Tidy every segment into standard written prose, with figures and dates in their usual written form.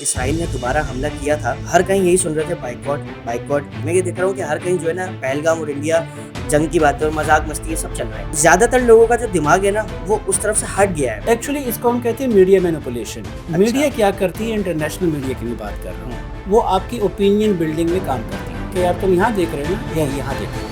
Israel ने दोबारा हमला किया था, हर कहीं यही सुन रहे थे बाइकॉट बाइकॉट। मैं ये देख रहा हूँ कि हर कहीं जो है ना पहलगाम और इंडिया जंग की बातें और मजाक मस्ती ये सब चल रहा है। ज्यादातर लोगों का जो दिमाग है ना वो उस तरफ से हट गया है। एक्चुअली इसको हम कहते हैं मीडिया मैनिपुलेशन। मीडिया क्या करती है, इंटरनेशनल मीडिया की मैं बात कर रहा हूँ, वो आपकी ओपिनियन बिल्डिंग में काम करती है कि यार तुम यहाँ देख रहे हो ना, या यहाँ देखो।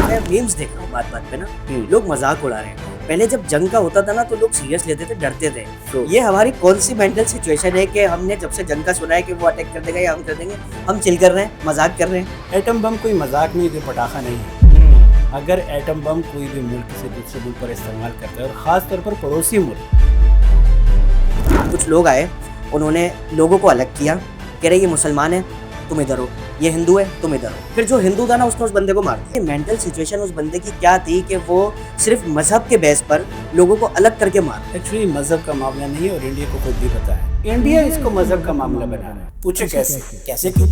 मैं मीम्स देख रहा हूँ बात बात पे ना, लोग मजाक उड़ा रहे हैं। पहले जब जंग का होता था ना तो लोग सीरियस लेते थे, डरते थे। तो ये हमारी कौन सी मेंटल सिचुएशन है कि हमने जब से जंग का सुना है कि वो अटैक कर देगा या हम कर देंगे, हम चिल कर रहे हैं, मजाक कर रहे हैं। एटम बम कोई मजाक नहीं, कोई पटाखा नहीं है। अगर एटम बम कोई भी मुल्क से दूसरे मुल्क पर इस्तेमाल करता है, और ख़ास तौर पर पड़ोसी मुल्क। कुछ लोग आए, उन्होंने लोगों को अलग किया, कह रहे ये मुसलमान है तुम इधर हो, ये हिंदू है तुम इधर हो। फिर जो हिंदू था ना उसने उस बंदे को मार दिया। मेंटल सिचुएशन उस बंदे की क्या थी कि वो सिर्फ मजहब के बेस पर लोगों को अलग करके मार। एक्चुअली मजहब का मामला नहीं है, और इंडिया को खुद भी पता है। इंडिया इसको मजहब का मामला बना रहा है। पूछे कैसे क्यों?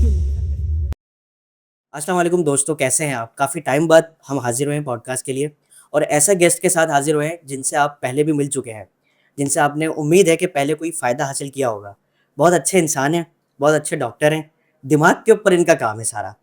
अस्सलाम वालेकुम दोस्तों, कैसे हैं आप? काफ़ी टाइम बाद हम हाजिर हुए हैं पॉडकास्ट के लिए, और ऐसा गेस्ट के साथ हाजिर हुए हैं जिनसे आप पहले भी मिल चुके हैं, जिनसे आपने उम्मीद है कि पहले कोई फ़ायदा हासिल किया होगा। बहुत अच्छे इंसान हैं, बहुत अच्छे डॉक्टर हैं, दिमाग के ऊपर इनका काम है सारा।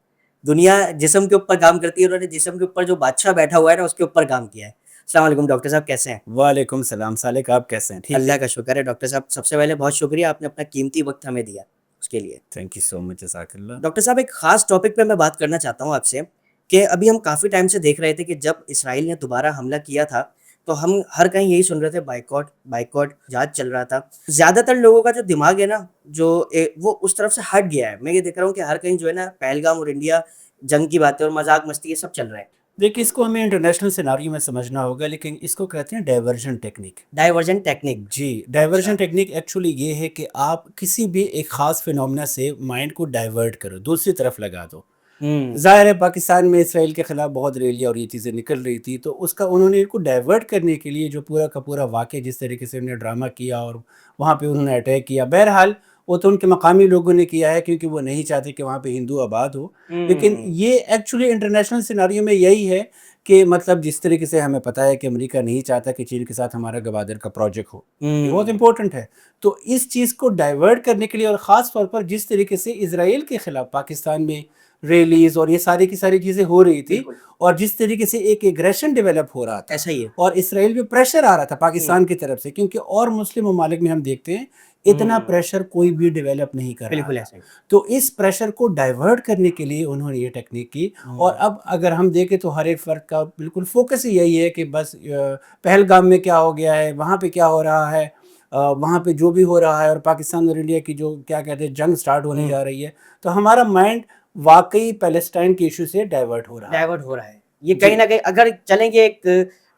दुनिया जिस्म के ऊपर काम करती है, उन्होंने जिस्म के ऊपर जो बादशाह बैठा हुआ है ना उसके ऊपर काम किया है। अस्सलाम वालेकुम डॉक्टर साहब, कैसे हैं? वालेकुम सलाम सालिक, आप कैसे हैं? ठीक है, अल्लाह का शुक्र है डॉक्टर साहब। सबसे पहले बहुत शुक्रिया, आपने अपना कीमती वक्त हमें दिया उसके लिए। थैंक यू सो मच, जज़ाकल्लाह। डॉक्टर साहब, एक ख़ास टॉपिक पे मैं बात करना चाहता हूँ आपसे कि अभी हम काफ़ी टाइम से देख रहे थे कि जब इसराइल ने दोबारा हमला किया था तो हम हर कहीं यही सुन रहे थे बाइकॉट बाइकॉट, जहाज चल रहा था। ज़्यादातर लोगों का जो दिमाग है ना वो उस तरफ से हट गया है। मैं ये देख रहा हूँ कि हर कहीं जो है ना पहलगाम और इंडिया जंग की बातें और मजाक मस्ती ये सब चल रहा है। देखिए, इसको हमें इंटरनेशनल सिनारियो में समझना होगा, लेकिन इसको कहते हैं डाइवर्जन टेक्निक। Diversion technique. जी, अच्छा। डाइवर्जन टेक्निक एक्चुअली ये है कि आप किसी भी एक ख़ास फिनोमेना से माइंड को डाइवर्ट करो, दूसरी तरफ लगा दो। हम्म। ज़ाहिर है, पाकिस्तान में इसराइल के ख़िलाफ़ बहुत रैलियाँ और ये चीज़ें निकल रही थी, तो उसका उन्होंने इनको डाइवर्ट करने के लिए जो पूरा का पूरा वाक़या जिस तरीके से उन्होंने ड्रामा किया और वहाँ पे उन्होंने अटैक किया, बहरहाल वो तो उनके मकामी लोगों ने किया है क्योंकि वो नहीं चाहते कि वहाँ पे हिंदू आबाद हो। लेकिन हम्म। ये एक्चुअली इंटरनेशनल सिनारियो में यही है कि मतलब जिस तरीके से हमें पता है कि अमेरिका नहीं चाहता कि चीन के साथ हमारा गवादर का प्रोजेक्ट हो, ये बहुत इंपॉर्टेंट है। तो इस चीज़ को डाइवर्ट करने के लिए, और ख़ास तौर पर जिस तरीके से इसराइल के ख़िलाफ़ पाकिस्तान में रैलीज़ और ये सारी की सारी चीज़ें हो रही थी, बिल्कुल और जिस तरीके से एक एग्रेशन डेवलप हो रहा था, ऐसा ही है। और इसराइल पे प्रेशर आ रहा था हम्म। पाकिस्तान की तरफ से, क्योंकि और मुस्लिम ममालिक में हम देखते हैं इतना प्रेशर कोई भी डेवलप नहीं कर रहा बिल्कुल था। ऐसा ही। तो इस प्रेशर को डाइवर्ट करने के लिए उन्होंने ये टेक्निक की। और अब अगर हम देखें तो हर एक फ़र्द का बिल्कुल फोकस ही यही है कि बस पहलगाम में क्या हो गया है, वहाँ पे क्या हो रहा है, वहाँ पे जो भी हो रहा है, और पाकिस्तान और इंडिया की जो क्या कहते हैं जंग स्टार्ट होने जा रही है, तो हमारा माइंड वाकई पैलेस्टाइन के इशू से डाइवर्ट हो रहा है। डाइवर्ट हो रहा है। ये जी। कहीं न कहीं अगर चलेंगे एक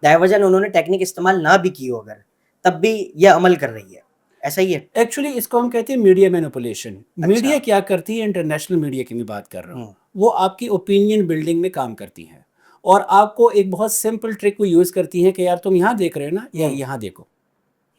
डाइवर्जन उन्होंने टेक्निक इस्तेमाल ना भी की हो अगर, तब भी ये अमल कर रही है। ऐसा ही है? एक्चुअली इसको हम कहते हैं मीडिया मैनिपुलेशन। मीडिया अच्छा। क्या करती है, इंटरनेशनल मीडिया की मैं बात कर रहा हूँ, हुँ। वो आपकी ओपिनियन बिल्डिंग में काम करती है, और आपको एक बहुत सिंपल ट्रिक को यूज़ करती है कि यार तुम यहाँ देख रहे हो ना, या हुँ। यहाँ देखो।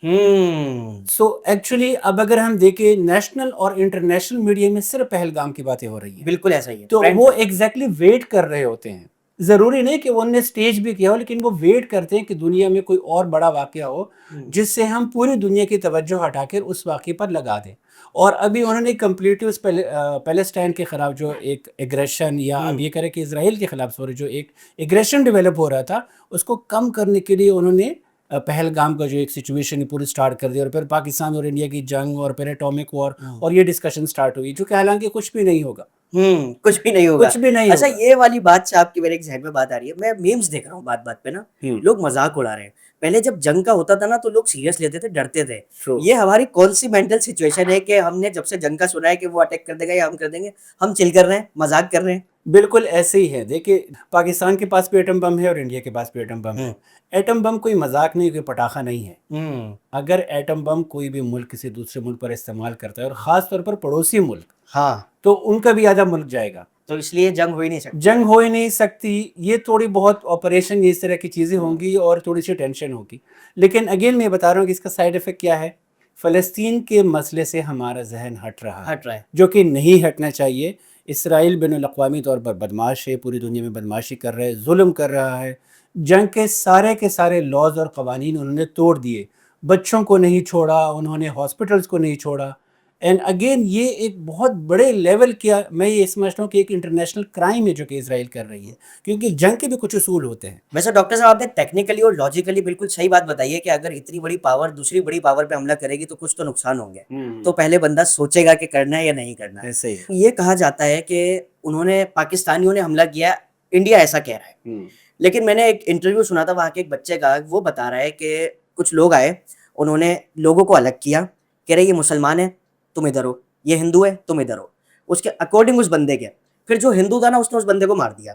हुँ। सो एक्चुअली अब अगर हम देखें, नेशनल और इंटरनेशनल मीडिया में सिर्फ पहलगाम की बातें हो रही हैं, बिल्कुल ऐसा ही है। तो ट्रेंड वो पे। एग्जैक्टली वेट कर रहे होते हैं। ज़रूरी नहीं कि उन्होंने स्टेज भी किया हो, लेकिन वो वेट करते हैं कि दुनिया में कोई और बड़ा वाक़या हो हुँ। जिससे हम पूरी दुनिया की तवज्जो हटाकर उस वाक़े पर लगा दें। और अभी उन्होंने कंप्लीटली उस पैलेस्टाइन के ख़िलाफ़ जो एक एग्रेशन, या अब हुँ। ये करें कि इसराइल के ख़िलाफ़ सॉरी, जो एक एग्रेशन डेवलप हो रहा था, उसको कम करने के लिए उन्होंने पहलगाम का जो एक सिचुएशन है पूरी स्टार्ट कर दिया, और फिर पाकिस्तान और इंडिया की जंग, और फिर एटॉमिक वॉर, हुँ। और ये डिस्कशन स्टार्ट हुई, जो कि हालांकि कुछ भी नहीं होगा। कुछ भी नहीं होगा। कुछ भी नहीं अच्छा, होगा। ये वाली बात से आपकी मेरे एक ज़हन में बात आ रही है। मैं मीम्स देख रहा हूँ बात-बात पे ना, हम्म। लोग मज़ाक उड़ा रहे हैं। पहले जब जंग का होता था ना तो लोग सीरियस लेते थे, डरते थे। ट्रू। ये हमारी कौन-सी मेंटल सिचुएशन है कि हमने जब से जंग का सुना है कि वो अटैक कर देगा या हम कर देंगे, हम चिल कर रहे हैं, मज़ाक कर रहे हैं। बिल्कुल ऐसे ही है। देखिए, पाकिस्तान के पास भी एटम बम है और इंडिया के पास भी एटम बम हुँ। है। एटम बम कोई मजाक नहीं, कोई पटाखा नहीं है। हुँ। अगर एटम बम कोई भी मुल्क किसी दूसरे मुल्क पर इस्तेमाल करता है, और ख़ास तौर पर पड़ोसी मुल्क, हाँ, तो उनका भी आधा मुल्क जाएगा। तो इसलिए जंग हो ही नहीं सकती। जंग हो ही नहीं सकती। ये थोड़ी बहुत ऑपरेशन, इस तरह की चीज़ें हुँ। होंगी, और थोड़ी सी टेंशन होगी। लेकिन अगेन मैं बता रहा हूँ कि इसका साइड इफ़ेक्ट क्या है। फ़लस्तीन के मसले से हमारा जहन हट रहा है, हट रहा है। जो कि नहीं हटना चाहिए। इसराइल बैनुल-अक़वामी तौर पर बदमाश है, पूरी दुनिया में बदमाशी कर रहा है, जुल्म कर रहा है। जंग के सारे लॉज़ और क़वानीन उन्होंने तोड़ दिए। बच्चों को नहीं छोड़ा, उन्होंने हॉस्पिटल्स को नहीं छोड़ा। एंड अगेन ये एक बहुत बड़े लेवल का, मैं ये समझता हूँ कि एक इंटरनेशनल क्राइम है जो कि इसराइल कर रही है, क्योंकि जंग के भी कुछ उसूल होते हैं। वैसे डॉक्टर साहब आपने टेक्निकली और लॉजिकली बिल्कुल सही बात बताई है कि अगर इतनी बड़ी पावर दूसरी बड़ी पावर पे हमला करेगी तो कुछ तो नुकसान होंगे। तो पहले बंदा सोचेगा कि करना है या नहीं करना है। ऐसे ही है। ये कहा जाता है कि उन्होंने पाकिस्तानियों ने हमला किया, इंडिया ऐसा कह रहा है। लेकिन मैंने एक इंटरव्यू सुना था वहाँ के एक बच्चे का, वो बता रहा है कि कुछ लोग आए, उन्होंने लोगों को अलग किया, कह रहे ये मुसलमान है तुम इधर हो, ये हिंदू है तुम इधर हो, उसके अकॉर्डिंग उस बंदे के। फिर जो हिंदू था ना उसने उस बंदे को मार दिया।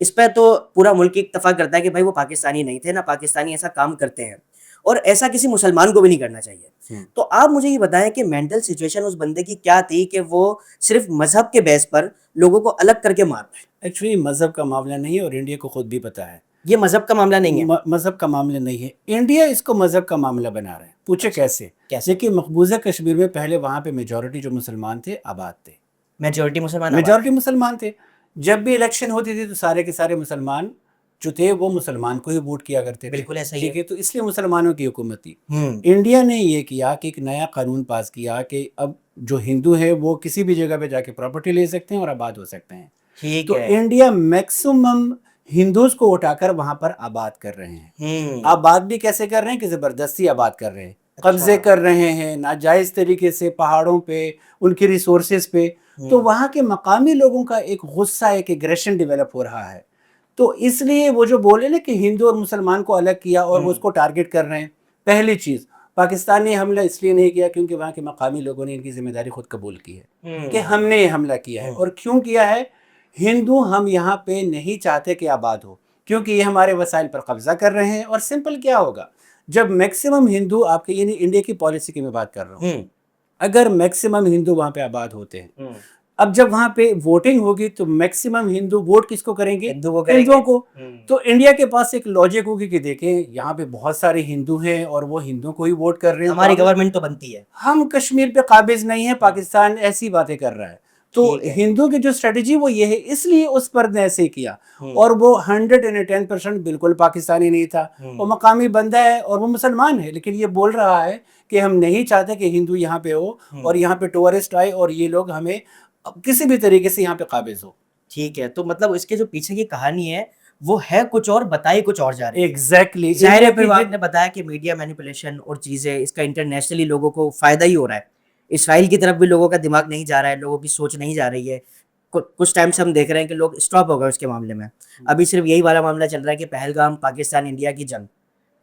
इस पे तो पूरा मुल्क इत्तेफाक करता है कि भाई वो पाकिस्तानी नहीं थे ना, पाकिस्तानी ऐसा काम करते हैं और ऐसा किसी मुसलमान को भी नहीं करना चाहिए। तो आप मुझे ये बताएं कि मेंटल सिचुएशन उस बंदे की क्या थी कि वो सिर्फ मजहब के बेस पर लोगों को अलग करके मार रहा है। एक्चुअली मज़हब का मामला नहीं है और इंडिया को खुद भी पता है ये मजहब का मामला नहीं है। मज़हब का मामला नहीं है, इंडिया इसको मज़हब का मामला बना रहा है। पूछे कैसे? कैसे? देखिए, मकबूजा कश्मीर में पहले वहाँ पे मेजॉरिटी जो मुसलमान थे आबाद थे, मेजोरिटी मुसलमान मेजॉरिटी मुसलमान थे। जब भी इलेक्शन होती थी तो सारे के सारे मुसलमान जो थे वो मुसलमान को ही वोट किया करते थे। बिल्कुल ऐसा ही ठीक है। है, तो इसलिए मुसलमानों की हुकूमत थी। इंडिया ने ये किया कि एक नया कानून पास किया कि अब जो हिंदू है वो किसी भी जगह पे जाके प्रॉपर्टी ले सकते हैं और आबाद हो सकते हैं। ठीक तो है। इंडिया मैक्सिमम हिंदूज को उठाकर वहां पर आबाद कर रहे हैं। आबाद भी कैसे कर रहे हैं कि जबरदस्ती आबाद कर रहे हैं, कब्जे कर रहे हैं नाजायज तरीके से पहाड़ों पे, उनके रिसोर्सेज पे। तो वहाँ के मकामी लोगों का एक गुस्सा, एक एग्रेशन डेवलप हो रहा है। तो इसलिए वो जो बोले ना कि हिंदू और मुसलमान को अलग किया और वो उसको टारगेट कर रहे हैं। पहली चीज, पाकिस्तान ने हमला इसलिए नहीं किया क्योंकि वहाँ के मकामी लोगों ने इनकी जिम्मेदारी खुद कबूल की है कि हमने ये हमला किया है। और क्यों किया है? हिंदू हम यहाँ पे नहीं चाहते कि आबाद हो, क्योंकि ये हमारे वसाइल पर कब्जा कर रहे हैं। और सिंपल क्या होगा, जब मैक्सिमम हिंदू आपके, यानी इंडिया की पॉलिसी की मैं बात कर रहा हूँ, अगर मैक्सिमम हिंदू वहां पे आबाद होते हैं, अब जब वहां पे वोटिंग होगी तो मैक्सिमम हिंदू वोट किसको करेंगे? हिंदुओं को। तो इंडिया के पास एक लॉजिक होगी कि देखें यहाँ पे बहुत सारे हिंदू हैं और वो हिंदुओं को ही वोट कर रहे हैं, हमारी गवर्नमेंट तो बनती है, हम कश्मीर पे काबिज नहीं है, पाकिस्तान ऐसी बातें कर रहा है। तो हिंदू की जो स्ट्रेटेजी वो ये है, इसलिए उस पर ने ऐसे किया। और वो 110% बिल्कुल पाकिस्तानी नहीं था, वो मकामी बंदा है और वो मुसलमान है, लेकिन ये बोल रहा है कि हम नहीं चाहते कि हिंदू यहाँ पे हो और यहाँ पे टूरिस्ट आए और ये लोग हमें किसी भी तरीके से यहाँ पे काबिज हो। ठीक है, तो मतलब इसके जो पीछे की कहानी है वो है कुछ और, बताई कुछ और जा रही है। एग्जैक्टली। जाहिर है, फिर आपने बताया कि मीडिया मैनिपुलेशन और चीजें, इसका इंटरनेशनली लोगों को फायदा ही हो रहा है। इसराइल की तरफ भी लोगों का दिमाग नहीं जा रहा है, लोगों की सोच नहीं जा रही है। कुछ टाइम से हम देख रहे हैं कि लोग स्टॉप हो गए उसके मामले में। अभी सिर्फ यही वाला मामला चल रहा है कि पहलगाम, पाकिस्तान इंडिया की जंग,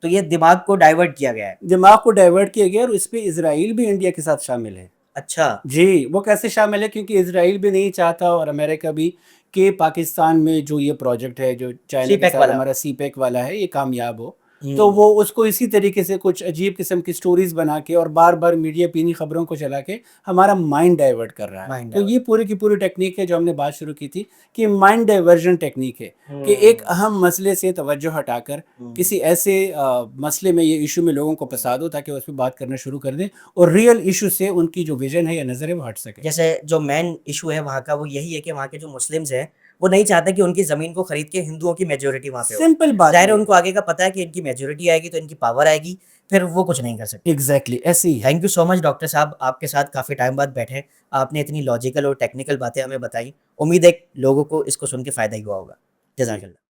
तो ये दिमाग को डाइवर्ट किया गया है। दिमाग को डाइवर्ट किया गया और इस पे इसराइल भी इंडिया के साथ शामिल है। अच्छा जी, वो कैसे शामिल है? क्योंकि इसराइल भी नहीं चाहता और अमेरिका भी कि पाकिस्तान में जो ये प्रोजेक्ट है जो चाइना के साथ हमारा सीपेक वाला है ये कामयाब हो। तो वो उसको इसी तरीके से कुछ अजीब किस्म की स्टोरीज बना के और बार बार मीडिया पे इन्हीं खबरों को चला के हमारा माइंड डाइवर्ट कर रहा है। तो ये पूरी की पूरी टेक्निक है जो हमने बात शुरू की थी कि माइंड डाइवर्जन टेक्निक है कि एक अहम मसले से तवज्जो हटाकर किसी ऐसे मसले में, ये इशू में लोगों को फंसा दो ताकि उस पर बात करना शुरू कर दें और रियल इशू से उनकी जो विजन है या नजर है वो हट सके। जैसे जो मेन इशू है वहाँ का वो यही है कि वहाँ के जो मुस्लिम्स हैं वो नहीं चाहते कि उनकी जमीन को खरीद के हिंदुओं की मेजोरिटी वहाँ पे हो। सिंपल बात जाहिर है, उनको आगे का पता है कि इनकी मेजोरिटी आएगी तो इनकी पावर आएगी, फिर वो कुछ नहीं कर सकते। एग्जैक्टली ऐसे ही। Thank you so much doctor साहब, आपके साथ काफ़ी टाइम बाद बैठे, आपने इतनी लॉजिकल और टेक्निकल बातें हमें बताई। उम्मीद है लोगों को इसको सुन के फ़ायदा ही हुआ होगा। जज़ाकल्लाह।